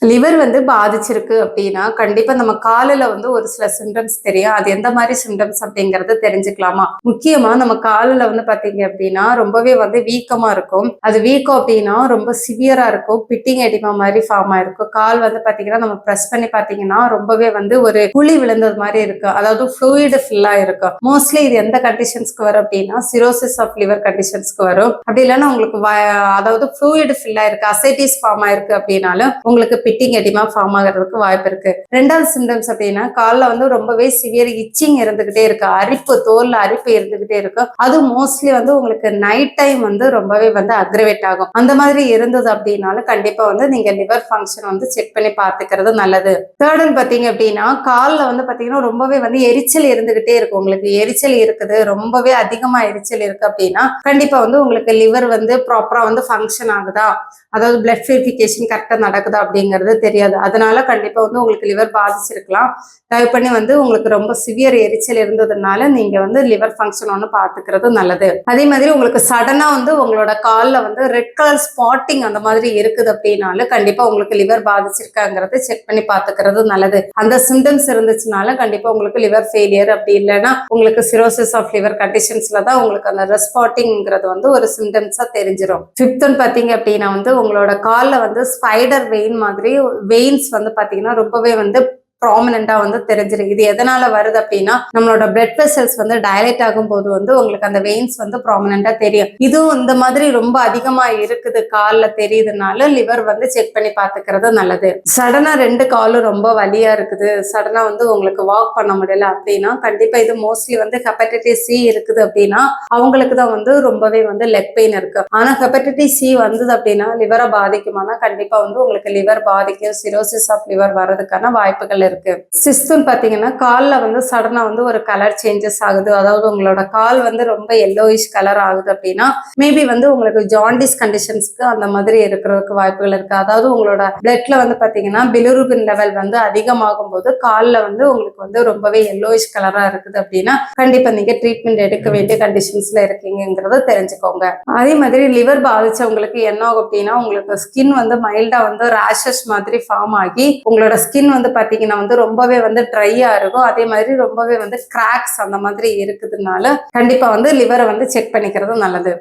Liver வந்து பாதிச்சிருக்கு அப்படின்னா கண்டிப்பா நம்ம காலில வந்து ஒரு சில சிம்டம்ஸ் தெரியும். அது எந்த மாதிரி சிம்டம்ஸ் அப்படிங்கறத தெரிஞ்சுக்கலாமா? முக்கியமா நம்ம காலில வந்து பாத்தீங்க அப்படின்னா ரொம்பவே வந்து வீக்கமா இருக்கும். அது வீக்கம் அப்படின்னா ரொம்ப சிவியரா இருக்கும். பிட்டிங் எடிமா மாதிரி ஃபார்ம் ஆயிருக்கும். கால் வந்து பாத்தீங்கன்னா நம்ம பிரஸ் பண்ணி பாத்தீங்கன்னா ரொம்பவே வந்து ஒரு குழி விழுந்தது மாதிரி இருக்கு. அதாவது ஃப்ளூயிடு ஃபில்லா இருக்கும். மோஸ்ட்லி இது எந்த கண்டிஷன்ஸ்க்கு வரும் அப்படின்னா சிரோசிஸ் ஆஃப் லிவர் கண்டிஷன்ஸ்க்கு வரும். அப்படி இல்லைன்னா உங்களுக்கு அதாவது ஃப்ளூயிடு ஃபில்லா இருக்கு, அசைட்டிஸ் ஃபார்ம் ஆயிருக்கு அப்படின்னாலும் உங்களுக்கு பிட்டிங் எடிமா ஃபார்ம் ஆகிறதுக்கு வாய்ப்பு இருக்கு. ரெண்டாவது சிம்டம்ஸ் அப்படின்னா காலில் வந்து ரொம்பவே சிவியர் இச்சிங் இருந்துகிட்டே இருக்கு, அரிப்பு, தோல்ல அரிப்பு இருந்துகிட்டே இருக்கு. அது மோஸ்ட்லி வந்து உங்களுக்கு நைட் டைம் வந்து ரொம்பவே வந்து அக்ரவேட் ஆகும். அந்த மாதிரி இருந்தது அப்படின்னாலும் கண்டிப்பா வந்து நீங்க லிவர் ஃபங்க்ஷன் வந்து செக் பண்ணி பார்த்துக்கிறது நல்லது. தேர்ட் பாத்தீங்க அப்படின்னா காலில் வந்து பாத்தீங்கன்னா ரொம்பவே வந்து எரிச்சல் இருந்துகிட்டே இருக்கும். உங்களுக்கு எரிச்சல் இருக்குது, ரொம்பவே அதிகமா எரிச்சல் இருக்கு அப்படின்னா கண்டிப்பா வந்து உங்களுக்கு லிவர் வந்து ப்ராப்பரா வந்து ஃபங்க்ஷன் ஆகுதா, அதாவது பிளட் பியூரிஃபிகேஷன் கரெக்டா நடக்குதா அப்படிங்கிறது தெரியாது. அதனால கண்டிப்பா வந்து உங்களுக்கு லிவர் பாதிச்சிருக்கலாம். தயவு பண்ணி வந்து உங்களுக்கு ரொம்ப சிவியர் எரிச்சல் இருந்ததுனால நீங்க வந்து லிவர் ஃபங்க்ஷன் ஒன்று பார்த்துக்கிறது நல்லது. அதே மாதிரி உங்களுக்கு சடனா வந்து உங்களோட காலில் வந்து ரெட் கலர் ஸ்பாட்டிங் அந்த மாதிரி இருக்குது அப்படின்னாலும் கண்டிப்பா உங்களுக்கு லிவர் பாதிச்சிருக்காங்கிறது செக் பண்ணி பார்த்துக்கிறது நல்லது. அந்த சிம்டம்ஸ் இருந்துச்சுனால கண்டிப்பா உங்களுக்கு லிவர் ஃபெயிலியர், அப்படி இல்லைன்னா உங்களுக்கு சிரோசிஸ் ஆஃப் லிவர் கண்டிஷன்ஸ்ல தான் உங்களுக்கு அந்த ரெஸ்பாட்டிங்கிறது வந்து ஒரு சிம்டம்ஸா தெரிஞ்சிடும். ஃபிஃப்த் பாத்தீங்க அப்படின்னா வந்து உங்களோட காலில் வந்து ஸ்பைடர் வெயின் மாதிரி வெயின்ஸ் வந்து பாத்தீங்கன்னா ரொம்பவே வந்து ப்ராமினெண்டா வந்து தெரிஞ்சிருக்கு. இது எதனால வருது அப்படின்னா நம்மளோட பிளட் வெசல்ஸ் வந்து டைலேட் ஆகும் போது வந்து உங்களுக்கு அந்த வெயின்ஸ் வந்து ப்ராமினெண்டா தெரியும். இதுவும் இந்த மாதிரி ரொம்ப அதிகமா இருக்குது கால்ல தெரியுதுனால லிவர் வந்து செக் பண்ணி பார்த்துக்கிறது நல்லது. சடனா ரெண்டு காலும் ரொம்ப வலியா இருக்குது, சடனா வந்து உங்களுக்கு வாக் பண்ண முடியல அப்படின்னா கண்டிப்பா இது மோஸ்ட்லி வந்து ஹெப்படைட்டிஸ் சி இருக்குது அப்படின்னா அவங்களுக்கு தான் வந்து ரொம்பவே வந்து லெக் பெயின் இருக்கு. ஆனா ஹெப்படைட்டிஸ் சி வந்தது அப்படின்னா லிவரை பாதிக்குமானா கண்டிப்பா வந்து உங்களுக்கு லிவர் பாதிக்கும், சிரோசிஸ் ஆஃப் லிவர் வர்றதுக்கான வாய்ப்புகள் இருக்கு. சிஸ்துன்னு பாத்தீங்கன்னா கால்ல வந்து சடனா வந்து ஒரு கலர் சேஞ்சஸ் ஆகுது, அதாவது உங்களோட கால் வந்து ரொம்ப எல்லோயிஷ் கலர் ஆகுது அப்படின்னா மேபி வந்து உங்களுக்கு ஜாண்டிஸ் கண்டிஷன்ஸ்க்கு அந்த மாதிரி இருக்கிறதுக்கு வாய்ப்புகள் இருக்கு. அதாவது உங்களோட பிளட்ல வந்து பாத்தீங்கன்னா பிலிருபின் லெவல் வந்து அதிகமாகும் போது கால்ல வந்து உங்களுக்கு வந்து ரொம்பவே எல்லோயிஷ் கலரா இருக்குது அப்படின்னா கண்டிப்பா நீங்க ட்ரீட்மெண்ட் எடுக்க வேண்டிய கண்டிஷன்ஸ்ல இருக்கீங்கிறத தெரிஞ்சுக்கோங்க. அதே மாதிரி லிவர் பாதிச்சவங்களுக்கு என்ன ஆகும் அப்படின்னா உங்களுக்கு ஸ்கின் வந்து மைல்டா வந்து ரேஷஸ் மாதிரி ஃபார்ம் ஆகி உங்களோட ஸ்கின் வந்து பாத்தீங்கன்னா வந்து ரொம்பவே வந்து ட்ரையா இருக்கும். அதே மாதிரி ரொம்பவே வந்து கிராக்ஸ் அந்த மாதிரி இருக்குதுனால கண்டிப்பா வந்து லிவரை வந்து செக் பண்ணிக்கிறது நல்லது.